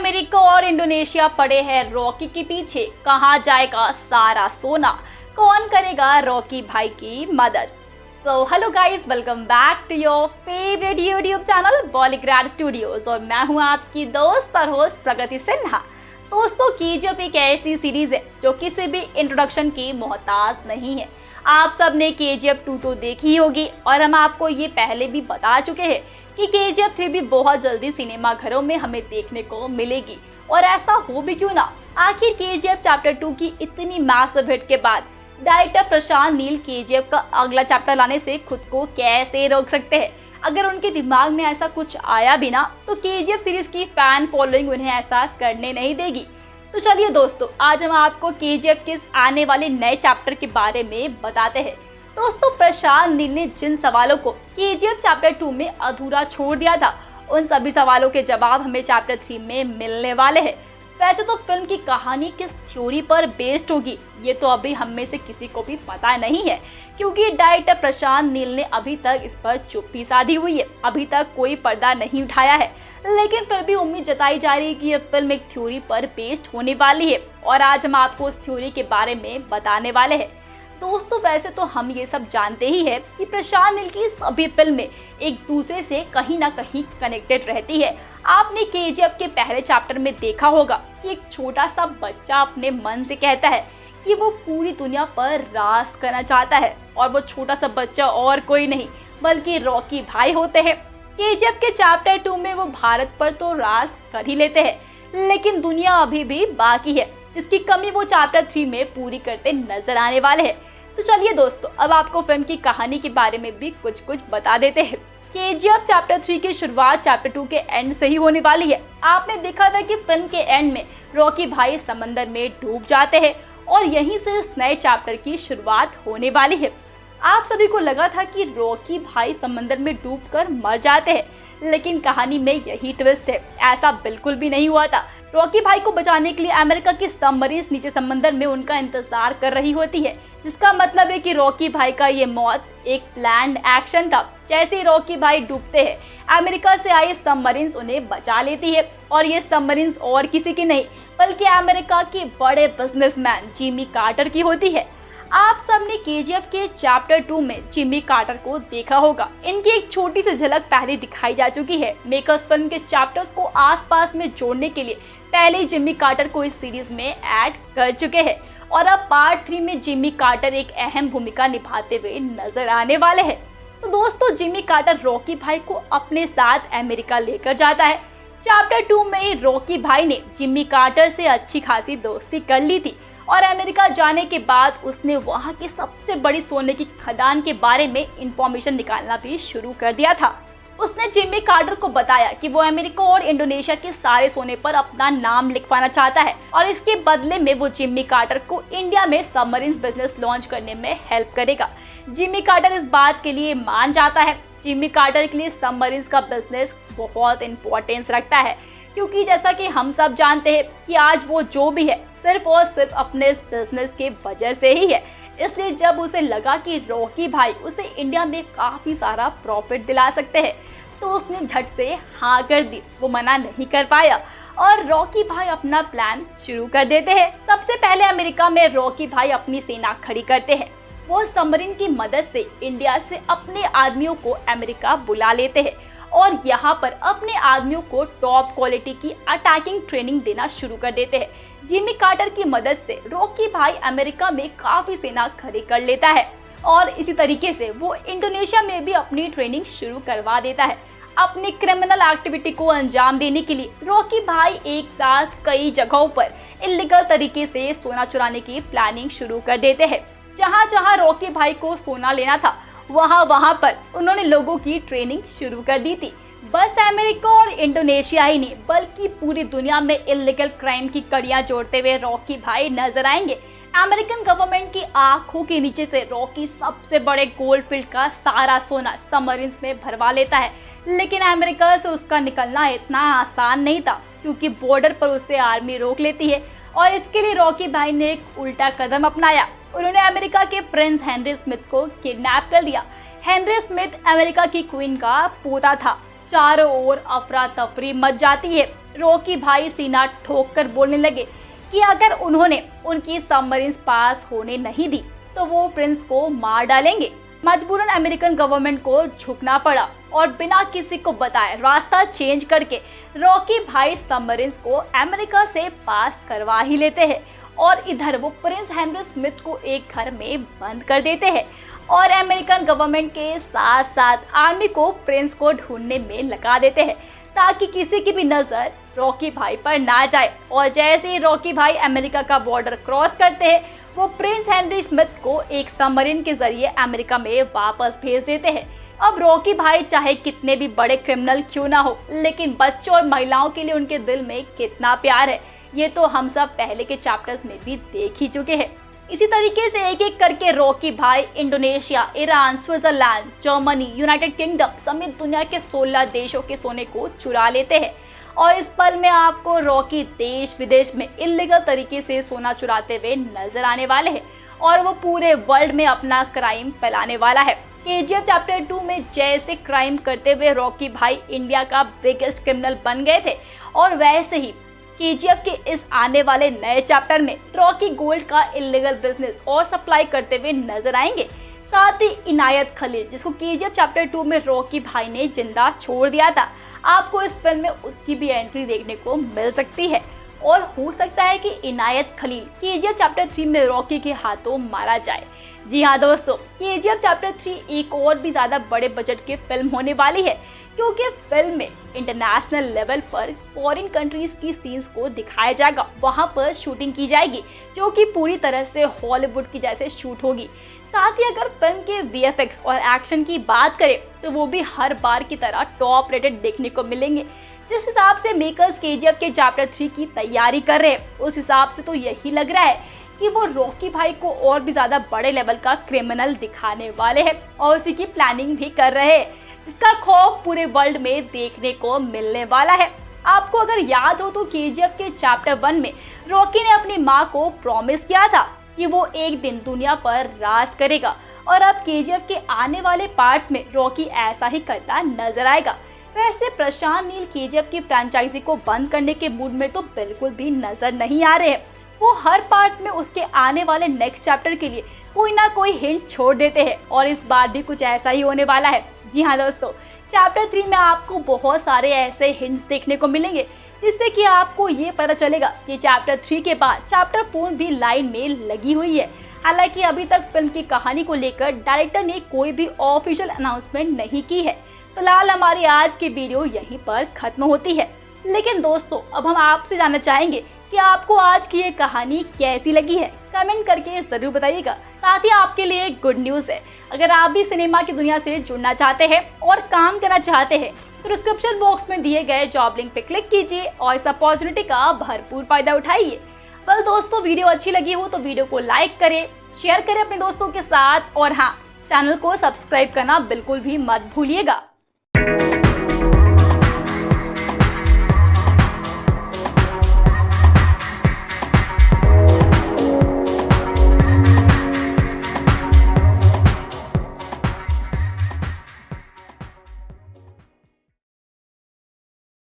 America और Indonesia पड़े हैं रॉकी के पीछे, कहाँ जाएगा सारा सोना, कौन करेगा रॉकी भाई की मदद। So hello guys, welcome back to your favourite YouTube channel Bollygrad studios और मैं हूँ आपकी दोस्त और होस्ट प्रगति सिन्हा। दोस्तों, केजीएफ एक ऐसी सीरीज है जो किसी भी इंट्रोडक्शन की मोहताज नहीं है। आप सब ने केजीएफ 2 तो देखी होगी और हम आपको ये पहले भी बता चुके हैं कि केजीएफ 3 भी बहुत जल्दी सिनेमा घरों में हमें देखने को मिलेगी। और ऐसा हो भी क्यों ना, आखिर केजीएफ चैप्टर 2 की इतनी मैसिव हिट के बाद डायरेक्टर प्रशांत नील केजीएफ का अगला चैप्टर लाने से खुद को कैसे रोक सकते हैं। अगर उनके दिमाग में ऐसा कुछ आया भी ना तो केजीएफ सीरीज की फैन फॉलोइंग उन्हें ऐसा करने नहीं देगी। तो चलिए दोस्तों, आज हम आपको केजीएफ के आने वाले नए चैप्टर के बारे में बताते हैं। दोस्तों, प्रशांत नील ने जिन सवालों को केजीएफ चैप्टर 2 में अधूरा छोड़ दिया था, उन सभी सवालों के जवाब हमें चैप्टर 3 में मिलने वाले हैं। वैसे तो फिल्म की कहानी किस थ्योरी पर बेस्ड होगी ये तो अभी हम में से किसी को भी पता नहीं है, क्योंकि डायरेक्टर प्रशांत नील ने अभी तक इस पर चुप्पी साधी हुई है। अभी तक कोई पर्दा नहीं उठाया है, लेकिन फिर भी उम्मीद जताई जा रही है कि यह फिल्म एक थ्योरी पर बेस्ड होने वाली है और आज हम आपको उस थ्योरी के बारे में बताने वाले हैं। दोस्तों, वैसे तो हम ये सब जानते ही है कि प्रशांत नील की सभी फिल्में एक दूसरे से कहीं ना कहीं कनेक्टेड रहती है। आपने केजीएफ के पहले चैप्टर में देखा होगा कि एक छोटा सा बच्चा अपने मन से कहता है कि वो पूरी दुनिया पर राज करना चाहता है और वो छोटा सा बच्चा और कोई नहीं बल्कि रॉकी भाई होते हैं। केजीएफ के चैप्टर 2 में वो भारत पर तो राज कर ही लेते हैं, लेकिन दुनिया अभी भी बाकी है जिसकी कमी वो चैप्टर 3 में पूरी करते नजर आने वाले हैं। तो चलिए दोस्तों, अब आपको फिल्म की कहानी के बारे में भी कुछ बता देते हैं। केजीएफ चैप्टर 3 की शुरुआत चैप्टर 2 के एंड से ही होने वाली है। आपने देखा था कि फिल्म के एंड में रॉकी भाई समंदर में डूब जाते हैं और यहीं से इस नए चैप्टर की शुरुआत होने वाली है। आप सभी को लगा था कि रॉकी भाई समंदर में डूबकर मर जाते हैं, लेकिन कहानी में यही ट्विस्ट है, ऐसा बिल्कुल भी नहीं हुआ था। रॉकी भाई को बचाने के लिए अमेरिका की सबमरीन्स नीचे समंदर में उनका इंतजार कर रही होती है, जिसका मतलब है कि रॉकी भाई का ये मौत एक प्लान्ड एक्शन था। जैसे ही रॉकी भाई डूबते हैं, अमेरिका से आई सबमरीन्स उन्हें बचा लेती है और ये सबमरीन्स और किसी की नहीं बल्कि अमेरिका के बड़े बिजनेसमैन जिमी कार्टर की होती है। आप सबने केजीएफ के चैप्टर 2 में जिमी कार्टर को देखा होगा। इनकी एक छोटी सी झलक पहले दिखाई जा चुकी है। मेकर्स फिल्म के चैप्टर्स को आसपास में जोड़ने के लिए पहले ही जिमी कार्टर को इस सीरीज में ऐड कर चुके हैं और अब पार्ट 3 में जिमी कार्टर एक अहम भूमिका निभाते हुए नजर आने वाले हैं। तो दोस्तों, जिमी कार्टर रॉकी भाई को अपने साथ अमेरिका लेकर जाता है। चैप्टर 2 में रॉकी भाई ने जिमी कार्टर से अच्छी खासी दोस्ती कर ली थी और अमेरिका जाने के बाद उसने वहां की सबसे बड़ी सोने की खदान के बारे में इंफॉर्मेशन निकालना भी शुरू कर दिया था। उसने जिमी कार्टर को बताया कि वो अमेरिका और इंडोनेशिया के सारे सोने पर अपना नाम लिखवाना चाहता है और इसके बदले में वो जिमी कार्टर को इंडिया में सबमरीन बिजनेस लॉन्च करने में हेल्प करेगा। जिमी कार्टर इस बात के लिए मान जाता है। जिमी कार्टर के लिए सबमरीन का बिजनेस बहुत इंपॉर्टेंस रखता है, क्योंकि जैसा कि हम सब जानते हैं कि आज वो जो भी है सिर्फ और सिर्फ अपने बिजनेस के वजह से ही है। इसलिए जब उसे लगा कि रॉकी भाई उसे इंडिया में काफी सारा प्रॉफिट दिला सकते हैं तो उसने झट से हाँ कर दी। वो मना नहीं कर पाया और रॉकी भाई अपना प्लान शुरू कर देते हैं। सबसे पहले अमेरिका में रॉकी भाई अपनी सेना खड़ी करते हैं। वो सबमरीन की मदद से इंडिया से अपने आदमियों को अमेरिका बुला लेते हैं और यहाँ पर अपने आदमियों को टॉप क्वालिटी की अटैकिंग ट्रेनिंग देना शुरू कर देते हैं। जिमी कार्टर की मदद से रॉकी भाई अमेरिका में काफी सेना खड़ी कर लेता है और इसी तरीके से वो इंडोनेशिया में भी अपनी ट्रेनिंग शुरू करवा देता है। अपनी क्रिमिनल एक्टिविटी को अंजाम देने के लिए रॉकी भाई एक साथ कई जगहों पर इलीगल तरीके से सोना चुराने की प्लानिंग शुरू कर देते हैं। जहाँ जहाँ रॉकी भाई को सोना लेना था वहाँ पर उन्होंने लोगों की ट्रेनिंग शुरू कर दी थी। बस अमेरिका और इंडोनेशिया ही नहीं बल्कि पूरी दुनिया में इलीगल क्राइम की कड़ियां जोड़ते हुए रॉकी भाई नजर आएंगे। अमेरिकन गवर्नमेंट की आंखों के नीचे से रॉकी सबसे बड़े गोल्ड फील्ड का सारा सोना सबमरीन में भरवा लेता है, लेकिन अमेरिका से उसका निकलना इतना आसान नहीं था, क्योंकि बॉर्डर पर उसे आर्मी रोक लेती है और इसके लिए रॉकी भाई ने एक उल्टा कदम अपनाया। उन्होंने अमेरिका के प्रिंस हेनरी स्मिथ को किडनैप कर लिया। हेनरी स्मिथ अमेरिका की क्वीन का पोता था। चारों ओर अफरा तफरी मच जाती है। रॉकी भाई सीना ठोक कर बोलने लगे कि अगर उन्होंने उनकी सबमरीन पास होने नहीं दी तो वो प्रिंस को मार डालेंगे। मजबूरन अमेरिकन गवर्नमेंट को झुकना पड़ा और बिना किसी को बताए रास्ता चेंज करके रॉकी भाई सबमरीन को अमेरिका से पास करवा ही लेते हैं और इधर वो प्रिंस हेनरी स्मिथ को एक घर में बंद कर देते हैं और अमेरिकन गवर्नमेंट के साथ साथ आर्मी को प्रिंस को ढूंढने में लगा देते हैं ताकि किसी की भी नजर रॉकी भाई पर ना जाए। और जैसे ही रॉकी भाई अमेरिका का बॉर्डर क्रॉस करते हैं वो प्रिंस हेनरी स्मिथ को एक सबमरीन के जरिए अमेरिका में वापस भेज देते हैं। अब रॉकी भाई चाहे कितने भी बड़े क्रिमिनल क्यों ना हो, लेकिन बच्चों और महिलाओं के लिए उनके दिल में कितना प्यार है ये तो हम सब पहले के चैप्टर्स में भी देख ही चुके हैं। इसी तरीके से एक एक करके रॉकी भाई Indonesia, Iran, Switzerland, Germany, United kingdom समेत दुनिया के 16 देशों के सोने को चुरा लेते हैं और इस पल में आपको रॉकी देश विदेश में इल्लीगल तरीके से सोना चुराते हुए नजर आने वाले हैं और वो पूरे वर्ल्ड में अपना क्राइम फैलाने वाला है। केजीएफ चैप्टर 2 में जैसे क्राइम करते हुए रॉकी भाई इंडिया का बिगेस्ट क्रिमिनल बन गए थे और वैसे ही केजीएफ के इस आने वाले नए चैप्टर में रॉकी गोल्ड का इल्लीगल बिजनेस और सप्लाई करते हुए नजर आएंगे। साथ ही इनायत खलील, जिसको केजीएफ चैप्टर 2 में रॉकी भाई ने जिंदा छोड़ दिया था, आपको इस फिल्म में उसकी भी एंट्री देखने को मिल सकती है और हो सकता है कि इनायत खलील केजीएफ चैप्टर 3 में रॉकी के हाथों मारा जाए। जी हाँ दोस्तों, केजीएफ चैप्टर 3 एक और भी ज्यादा बड़े बजट की फिल्म होने वाली है क्योंकि फिल्म में इंटरनेशनल लेवल पर फॉरेन कंट्रीज की सीन्स को दिखाया जाएगा। वहां पर शूटिंग की जाएगी जो कि पूरी तरह से हॉलीवुड की जैसे शूट होगी। साथ ही अगर फिल्म के वीएफएक्स और एक्शन की बात करें तो वो भी हर बार की तरह टॉप रेटेड देखने को मिलेंगे। जिस हिसाब से मेकर्स केजीएफ के चैप्टर 3 की तैयारी कर रहे हैं उस हिसाब से तो यही लग रहा है कि वो रॉकी भाई को और भी ज्यादा बड़े लेवल का क्रिमिनल दिखाने वाले हैं और उसी की प्लानिंग भी कर रहे हैं। इसका खौफ पूरे वर्ल्ड में देखने को मिलने वाला है। आपको अगर याद हो तो केजीएफ के चैप्टर 1 में रॉकी ने अपनी माँ को प्रॉमिस किया था कि वो एक दिन दुनिया पर राज करेगा और अब केजीएफ के आने वाले पार्ट्स में रॉकी ऐसा ही करता नजर आएगा। वैसे प्रशांत नील केजीएफ की फ्रेंचाइजी को बंद करने के मूड में तो बिल्कुल भी नजर नहीं आ रहे हैं। वो हर पार्ट में उसके आने वाले नेक्स्ट चैप्टर के लिए कोई ना कोई हिंट छोड़ देते हैं और इस बार भी कुछ ऐसा ही होने वाला है। जी हाँ दोस्तों, चैप्टर 3 में आपको बहुत सारे ऐसे हिंट्स देखने को मिलेंगे जिससे कि आपको ये पता चलेगा कि चैप्टर 3 के बाद चैप्टर 4 भी लाइन में लगी हुई है। हालांकि अभी तक फिल्म की कहानी को लेकर डायरेक्टर ने कोई भी ऑफिशियल अनाउंसमेंट नहीं की है। फिलहाल हमारी आज की वीडियो यहीं पर खत्म होती है, लेकिन दोस्तों अब हम आपसे जानना चाहेंगे कि आपको आज की ये कहानी कैसी लगी है। कमेंट करके जरूर बताइएगा। साथ ही आपके लिए गुड न्यूज है, अगर आप भी सिनेमा की दुनिया से जुड़ना चाहते हैं और काम करना चाहते हैं तो डिस्क्रिप्शन बॉक्स में दिए गए जॉब लिंक पे क्लिक कीजिए और इस अपॉर्चुनिटी का भरपूर फायदा उठाइए। बस दोस्तों, वीडियो अच्छी लगी हो तो वीडियो को लाइक करें, शेयर करें अपने दोस्तों के साथ और हाँ, चैनल को सब्सक्राइब करना बिल्कुल भी मत भूलिएगा।